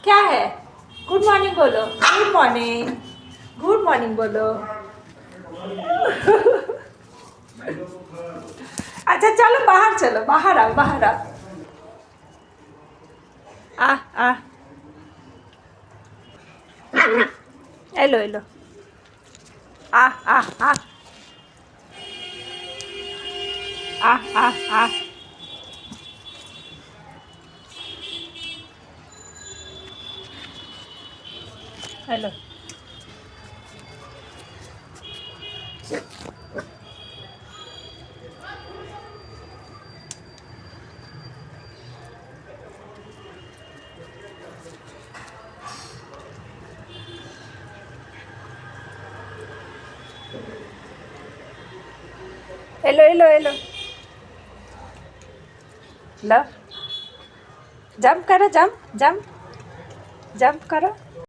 क्या है? Good morning बोलो. Good morning. गुड मॉर्निंग बोलो. अच्छा चलो बाहर चलो. बाहर आओ. बाहर आओ. आ एलो एलो. आ आ आ आ आ आ हेलो. Hello hello hello. लो. जंप करो. जंप जंप जंप करो.